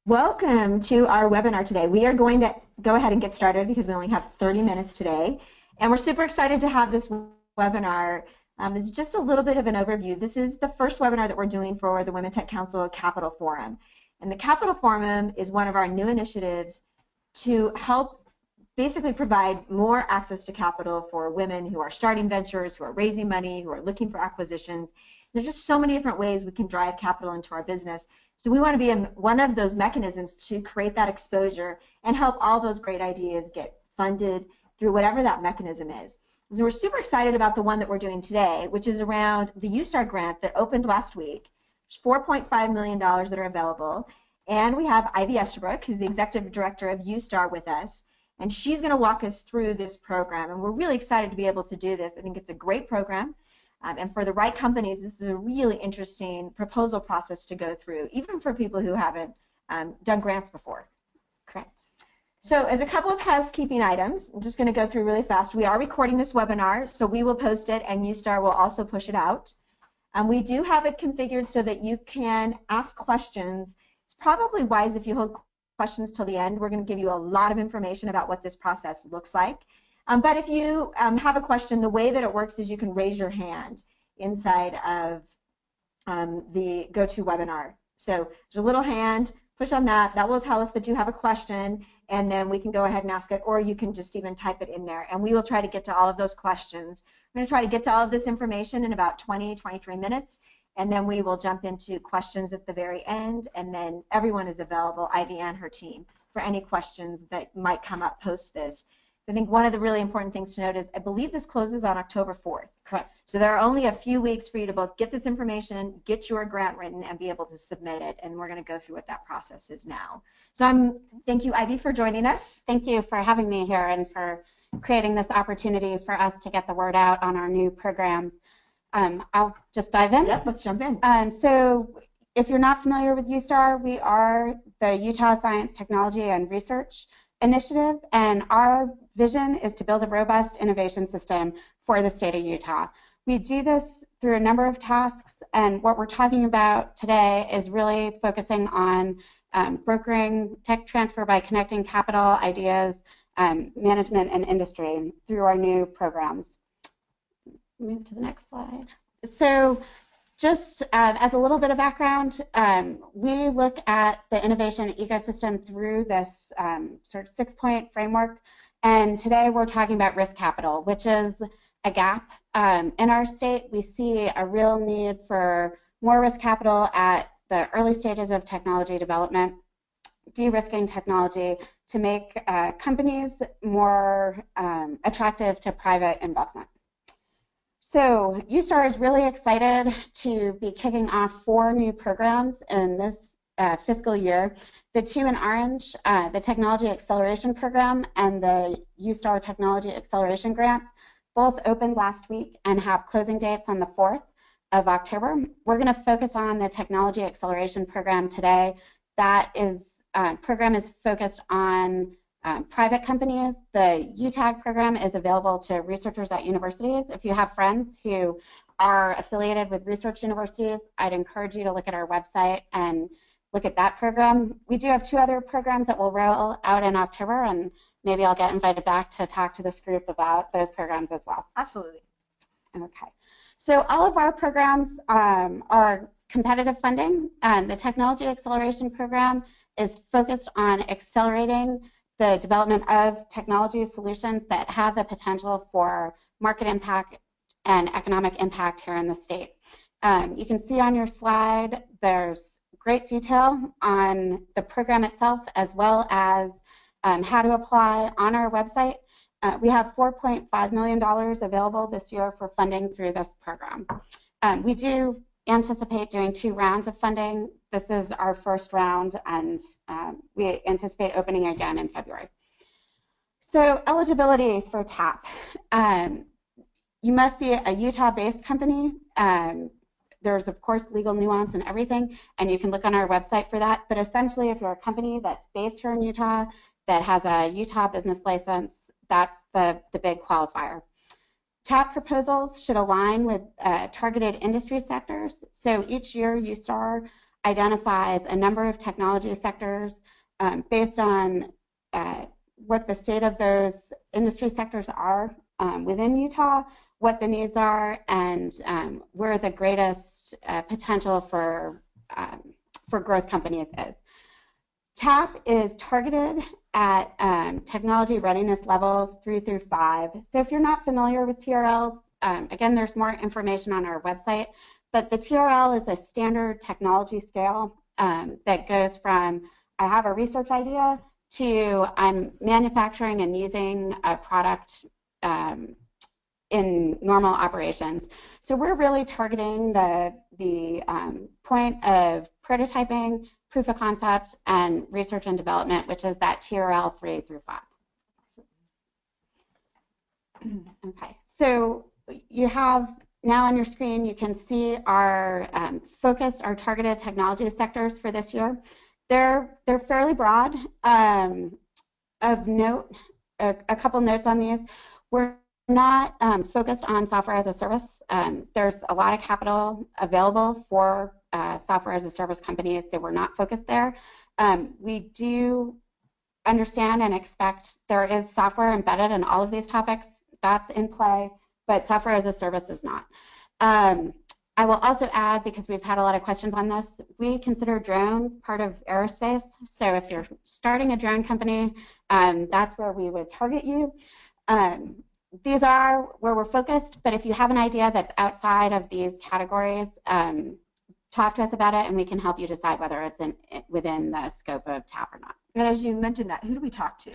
Welcome to our webinar today. We are going to go ahead and get started because we only have 30 minutes today. And we're super excited to have this webinar. It's just a little bit of an overview. This is the first webinar that we're doing for the Women Tech Council Capital Forum. And the Capital Forum is one of our new initiatives to help basically provide more access to capital for women who are starting ventures, who are raising money, who are looking for acquisitions. There's just so many different ways we can drive capital into our business. So we want to be one of those mechanisms to create that exposure and help all those great ideas get funded through whatever that mechanism is. So we're super excited about the one that we're doing today, which is around the USTAR grant that opened last week. There's $4.5 million that are available. And we have Ivy Estabrooke, who's the executive director of USTAR, with us. And she's going to walk us through this program. And we're really excited to be able to do this. I think it's a great program. And for the right companies, this is a really interesting proposal process to go through, even for people who haven't done grants before. Correct. So as a couple of housekeeping items, I'm just going to go through really fast. We are recording this webinar, so we will post it, and USTAR will also push it out. We do have it configured so that you can ask questions. It's probably wise if you hold questions till the end. We're going to give you a lot of information about what this process looks like. But if you have a question, the way that it works is you can raise your hand inside of the GoToWebinar. So there's a little hand, push on that. That will tell us that you have a question, and then we can go ahead and ask it, or you can just even type it in there. And we will try to get to all of those questions. We're going to try to get to all of this information in about 20, 23 minutes, and then we will jump into questions at the very end, and then everyone is available, Ivy and her team, for any questions that might come up post this. I think one of the really important things to note is I believe this closes on October 4th. Correct. So there are only a few weeks for you to both get this information, get your grant written, and be able to submit it. And we're going to go through what that process is now. So thank you, Ivy, for joining us. Thank you for having me here and for creating this opportunity for us to get the word out on our new programs. I'll just dive in. Yep, let's jump in. So if you're not familiar with USTAR, we are the Utah Science, Technology, and Research Initiative, and our vision is to build a robust innovation system for the state of Utah. We do this through a number of tasks, and what we're talking about today is really focusing on brokering tech transfer by connecting capital, ideas, management, and industry through our new programs. Move to the next slide. So just as a little bit of background, we look at the innovation ecosystem through this sort of 6-point framework, and today we're talking about risk capital, which is a gap in our state. We see a real need for more risk capital at the early stages of technology development, de-risking technology to make companies more attractive to private investment. So USTAR is really excited to be kicking off 4 new programs in this fiscal year. The 2 in orange, the Technology Acceleration Program and the USTAR Technology Acceleration Grants, both opened last week and have closing dates on the 4th of October. We're going to focus on the Technology Acceleration Program today. That program is focused on private companies. The UTAG program is available to researchers at universities. If you have friends who are affiliated with research universities, I'd encourage you to look at our website and look at that program. We do have 2 other programs that will roll out in October, and maybe I'll get invited back to talk to this group about those programs as well. Absolutely. Okay. So all of our programs are competitive funding. The Technology Acceleration Program is focused on accelerating the development of technology solutions that have the potential for market impact and economic impact here in the state. You can see on your slide there's great detail on the program itself as well as how to apply on our website. We have $4.5 million available this year for funding through this program. We do anticipate doing 2 rounds of funding. This is our first round, and we anticipate opening again in February. So eligibility for TAP. You must be a Utah-based company. There's, of course, legal nuance and everything, and you can look on our website for that. But essentially, if you're a company that's based here in Utah, that has a Utah business license, that's the big qualifier. TAP proposals should align with targeted industry sectors. So each year, USTAR identifies a number of technology sectors based on what the state of those industry sectors are within Utah, what the needs are, and where the greatest potential for growth companies is. TAP is targeted at technology readiness levels 3 through 5. So if you're not familiar with TRLs, again, there's more information on our website, but the TRL is a standard technology scale that goes from I have a research idea to I'm manufacturing and using a product in normal operations. So we're really targeting the point of prototyping, proof of concept, and research and development, which is that TRL 3 through 5. Okay, so you have now on your screen, you can see our focused, our targeted technology sectors for this year. They're fairly broad. Of note, a couple notes on these. We're not focused on software as a service. There's a lot of capital available for software as a service companies, so we're not focused there. We do understand and expect there is software embedded in all of these topics. That's in play, but software as a service is not. I will also add, because we've had a lot of questions on this, we consider drones part of aerospace. So if you're starting a drone company, that's where we would target you. These are where we're focused, but if you have an idea that's outside of these categories, talk to us about it and we can help you decide whether it's within the scope of TAP or not. And as you mentioned that, who do we talk to?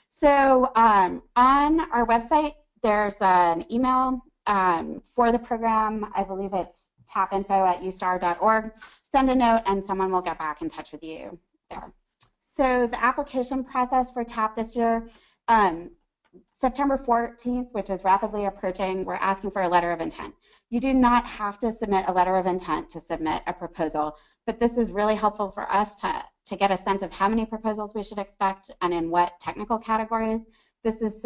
So on our website, there's an email for the program. I believe it's tapinfo@ustar.org. Send a note and someone will get back in touch with you there. So the application process for TAP this year, September 14th, which is rapidly approaching, we're asking for a letter of intent. You do not have to submit a letter of intent to submit a proposal, but this is really helpful for us to get a sense of how many proposals we should expect and in what technical categories. This is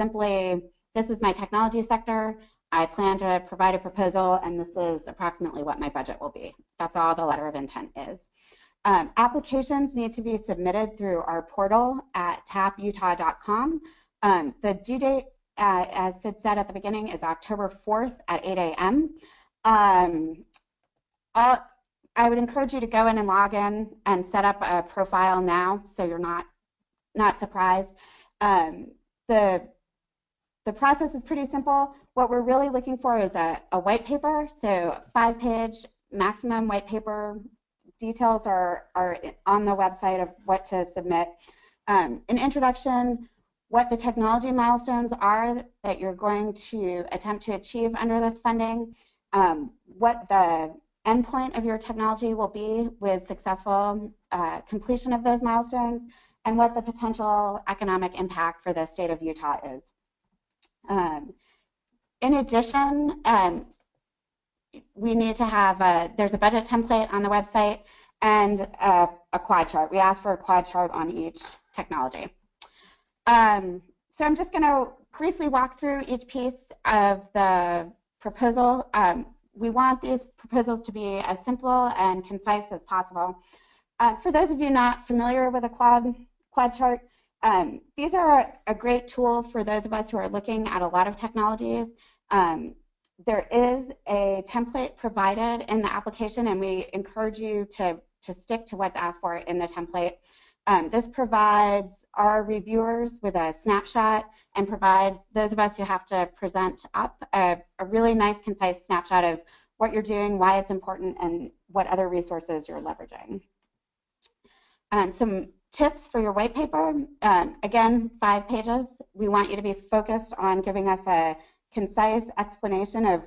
my technology sector. I plan to provide a proposal, and this is approximately what my budget will be. That's all the letter of intent is. Applications need to be submitted through our portal at taputah.com. The due date, as Sid said at the beginning, is October 4th at 8 a.m. I would encourage you to go in and log in and set up a profile now so you're not surprised. The process is pretty simple. What we're really looking for is a white paper, so 5-page maximum white paper. Details are on the website of what to submit. An introduction, what the technology milestones are that you're going to attempt to achieve under this funding, what the endpoint of your technology will be with successful completion of those milestones, and what the potential economic impact for the state of Utah is. In addition, we need to have there's a budget template on the website and a quad chart. We ask for a quad chart on each technology. So I'm just going to briefly walk through each piece of the proposal. We want these proposals to be as simple and concise as possible. For those of you not familiar with a quad chart, these are a great tool for those of us who are looking at a lot of technologies. There is a template provided in the application, and we encourage you to stick to what's asked for in the template. This provides our reviewers with a snapshot and provides those of us who have to present up a really nice, concise snapshot of what you're doing, why it's important, and what other resources you're leveraging. Some tips for your white paper. Again, 5 pages. We want you to be focused on giving us a concise explanation of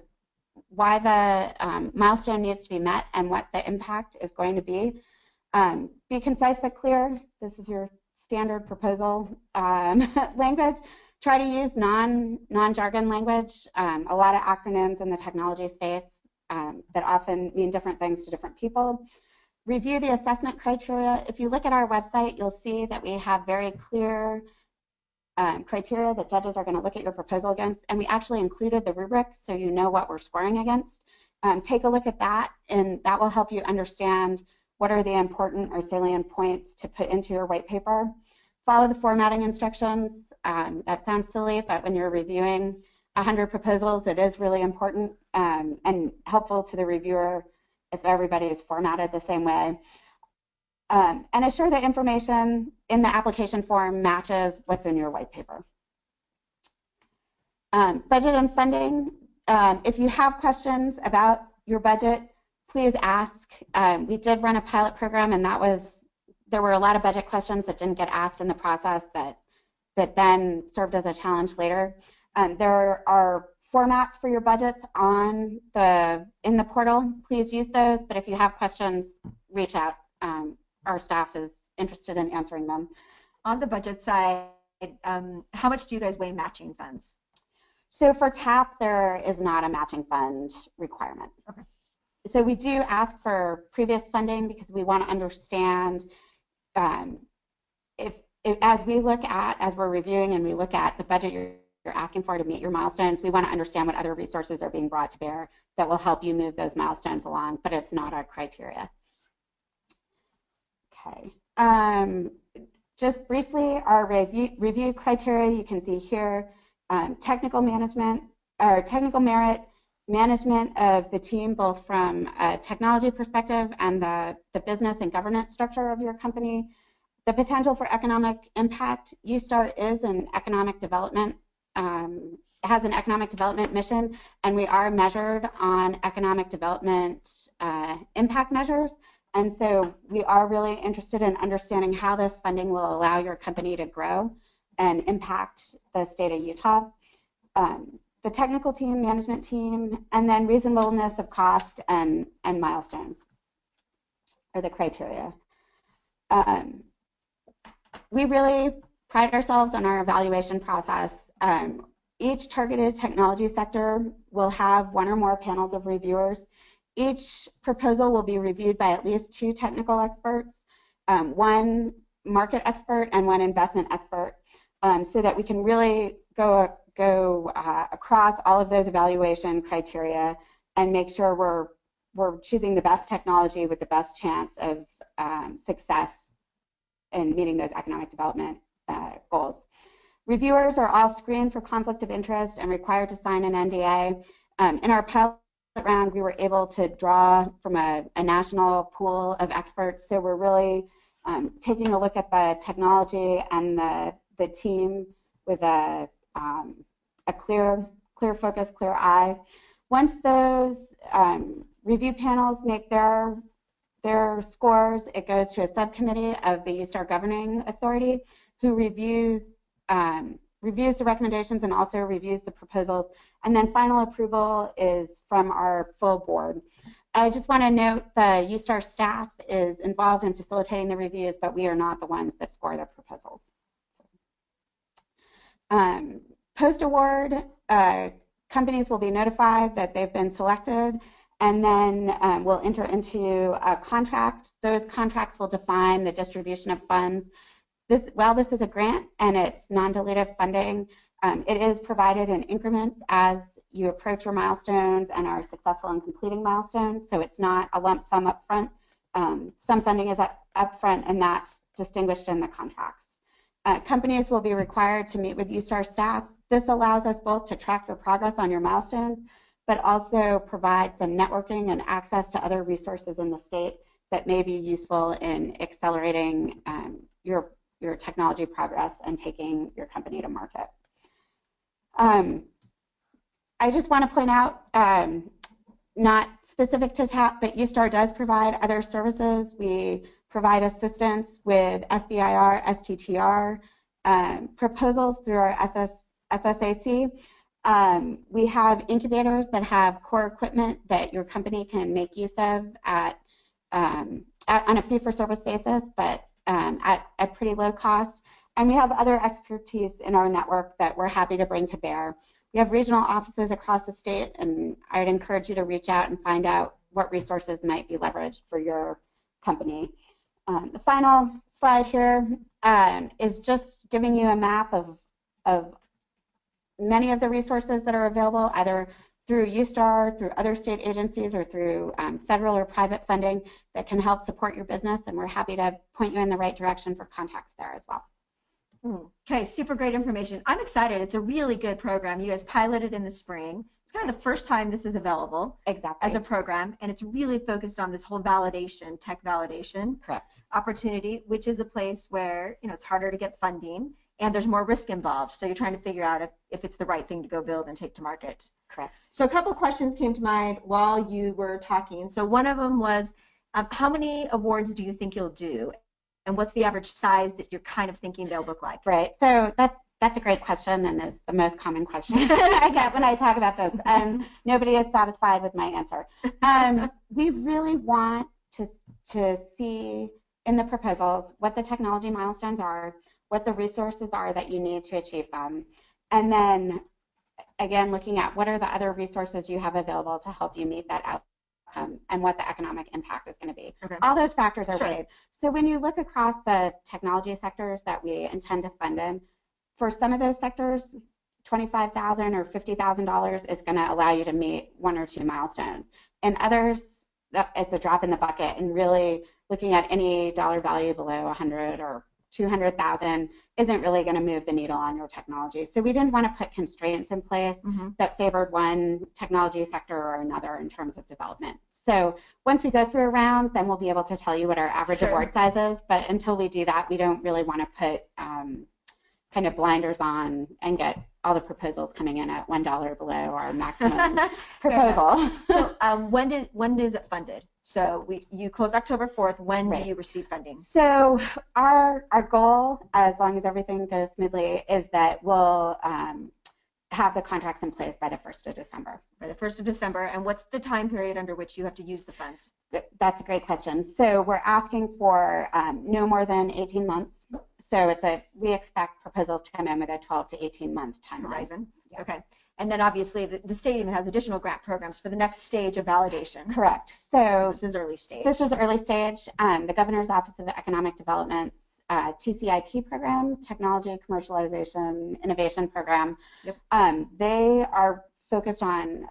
why the milestone needs to be met and what the impact is going to be. Be concise but clear. This is your standard proposal language. Try to use non-jargon language. A lot of acronyms in the technology space that often mean different things to different people. Review the assessment criteria. If you look at our website, you'll see that we have very clear criteria that judges are going to look at your proposal against, and we actually included the rubric so you know what we're scoring against. Take a look at that, and that will help you understand what are the important or salient points to put into your white paper. Follow the formatting instructions. That sounds silly, but when you're reviewing 100 proposals, it is really important and helpful to the reviewer if everybody is formatted the same way. And assure that information in the application form matches what's in your white paper. Budget and funding. If you have questions about your budget, please ask. We did run a pilot program, and there were a lot of budget questions that didn't get asked in the process that then served as a challenge later. There are formats for your budgets in the portal. Please use those, but if you have questions, reach out. Our staff is interested in answering them. On the budget side, how much do you guys weigh matching funds? So for TAP, there is not a matching fund requirement. Okay. So we do ask for previous funding because we want to understand as we're reviewing and we look at the budget you're asking for to meet your milestones, we want to understand what other resources are being brought to bear that will help you move those milestones along, but it's not our criteria. Okay. Just briefly, our review criteria you can see here. Technical management or technical merit, management of the team, both from a technology perspective and the business and governance structure of your company. The potential for economic impact. USTAR is an economic development, has an economic development mission, and we are measured on economic development impact measures. And so we are really interested in understanding how this funding will allow your company to grow and impact the state of Utah. The technical team, management team, and then reasonableness of cost and milestones are the criteria. We really pride ourselves on our evaluation process. Each targeted technology sector will have one or more panels of reviewers. Each proposal will be reviewed by at least 2 technical experts, one market expert and one investment expert, so that we can really go across all of those evaluation criteria and make sure we're choosing the best technology with the best chance of success in meeting those economic development goals. Reviewers are all screened for conflict of interest and required to sign an NDA. In our pilot round, we were able to draw from a national pool of experts, so we're really taking a look at the technology and the team with a clear focus, clear eye. Once those review panels make their scores, it goes to a subcommittee of the USTAR Governing Authority who reviews the recommendations and also reviews the proposals, and then final approval is from our full board. I just want to note the USTAR staff is involved in facilitating the reviews, but we are not the ones that score the proposals. Post-award, companies will be notified that they've been selected, and then we'll enter into a contract. Those contracts will define the distribution of funds. While this is a grant and it's non-dilutive funding, it is provided in increments as you approach your milestones and are successful in completing milestones, so it's not a lump sum up front. Some funding is up front, and that's distinguished in the contracts. Companies will be required to meet with USTAR staff. This allows us both to track your progress on your milestones, but also provide some networking and access to other resources in the state that may be useful in accelerating your technology progress and taking your company to market. I just want to point out, not specific to TAP, but USTAR does provide other services. We provide assistance with SBIR, STTR, proposals through our SSAC. We have incubators that have core equipment that your company can make use of on a fee-for-service basis, but at pretty low cost. And we have other expertise in our network that we're happy to bring to bear. We have regional offices across the state, and I would encourage you to reach out and find out what resources might be leveraged for your company. The final slide here is just giving you a map of many of the resources that are available, either through USTAR, through other state agencies, or through federal or private funding that can help support your business, and we're happy to point you in the right direction for contacts there as well. Okay, super great information. I'm excited. It's a really good program. You guys piloted in the spring. It's kind of the first time this is available as a program, and it's really focused on this whole validation, tech validation opportunity, which is a place where, you know, it's harder to get funding and there's more risk involved. So you're trying to figure out if it's the right thing to go build and take to market. Correct. So a couple questions came to mind while you were talking. So one of them was, how many awards do you think you'll do? And what's the average size that you're kind of thinking they'll look like? Right. So that's a great question, and is the most common question I get when I talk about this. And nobody is satisfied with my answer. We really want to see in the proposals what the technology milestones are, what the resources are that you need to achieve them, and then again looking at what are the other resources you have available to help you meet that outcome, and what the economic impact is going to be. Okay. All those factors are weighed. So when you look across the technology sectors that we intend to fund in, for some of those sectors, $25,000 or $50,000 is going to allow you to meet one or two milestones. And others, it's a drop in the bucket, and really looking at any dollar value below 100 or 200,000 isn't really going to move the needle on your technology. So we didn't want to put constraints in place that favored one technology sector or another in terms of development. So once we go through a round, then we'll be able to tell you what our average award size is. But until we do that, we don't really want to put kind of blinders on and get all the proposals coming in at $1 below our maximum proposal. So when is it funded? So you close October 4th. When do you receive funding? So our goal, as long as everything goes smoothly, is that we'll have the contracts in place by the 1st of December. By the 1st of December. And what's the time period under which you have to use the funds? That's a great question. So we're asking for no more than 18 months. So we expect proposals to come in with a 12 to 18 month time horizon. Yeah. Okay. And then obviously the state even has additional grant programs for the next stage of validation. Correct. So this is early stage. This is early stage. The Governor's Office of Economic Development's TCIP program, Technology Commercialization Innovation Program, they are focused on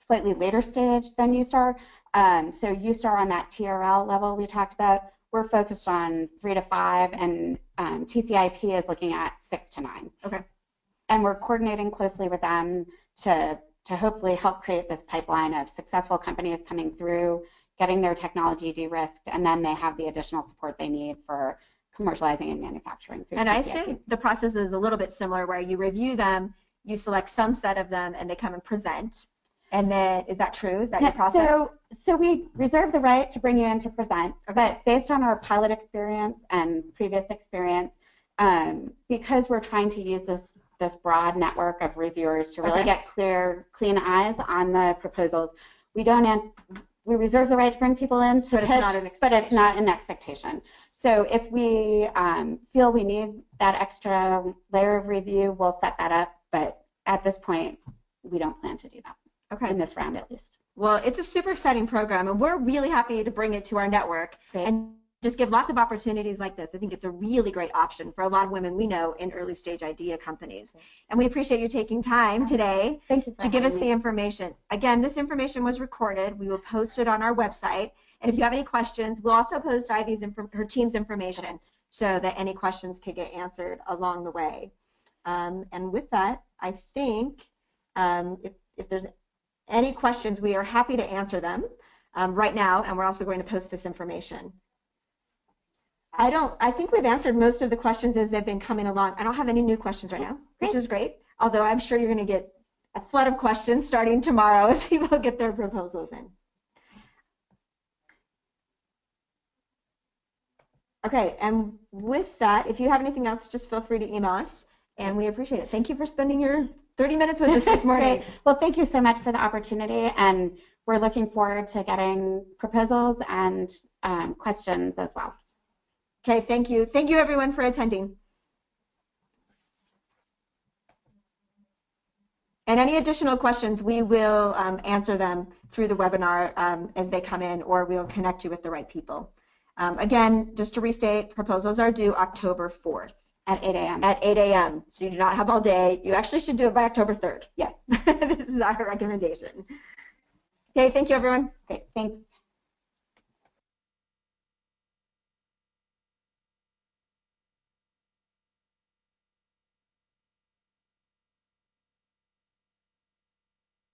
slightly later stage than USTAR. So USTAR on that TRL level we talked about, we're focused on 3 to 5, and TCIP is looking at 6 to 9. Okay. And we're coordinating closely with them to hopefully help create this pipeline of successful companies coming through, getting their technology de-risked, and then they have the additional support they need for commercializing and manufacturing through And TCIP. I assume the process is a little bit similar, where you review them, you select some set of them, and they come and present. And then, is that true? Is that your process? So we reserve the right to bring you in to present, but based on our pilot experience and previous experience, because we're trying to use this broad network of reviewers to really get clean eyes on the proposals, we reserve the right to bring people in to pitch, but it's not an expectation. So if we feel we need that extra layer of review, we'll set that up, but at this point, we don't plan to do that. In this round, at least. Well, it's a super exciting program, and we're really happy to bring it to our network and just give lots of opportunities like this. I think it's a really great option for a lot of women we know in early stage idea companies. And we appreciate you taking time today to give us the information. Again, this information was recorded. We will post it on our website. And if you have any questions, we'll also post Ivy's her team's information so that any questions can get answered along the way. And with that, I think if there's any questions, we are happy to answer them right now, and we're also going to post this information. I think we've answered most of the questions as they've been coming along. I don't have any new questions right now, which is great, although I'm sure you're going to get a flood of questions starting tomorrow as people get their proposals in. Okay, and with that, if you have anything else, just feel free to email us, and we appreciate it. Thank you for spending your 30 minutes with us this morning. Well, thank you so much for the opportunity, and we're looking forward to getting proposals and questions as well. Okay, thank you. Thank you, everyone, for attending. And any additional questions, we will answer them through the webinar as they come in, or we'll connect you with the right people. Again, just to restate, proposals are due October 4th. At 8 a.m. At 8 a.m. So you do not have all day. You actually should do it by October 3rd. Yes. This is our recommendation. Okay, thank you, everyone. Great, thanks.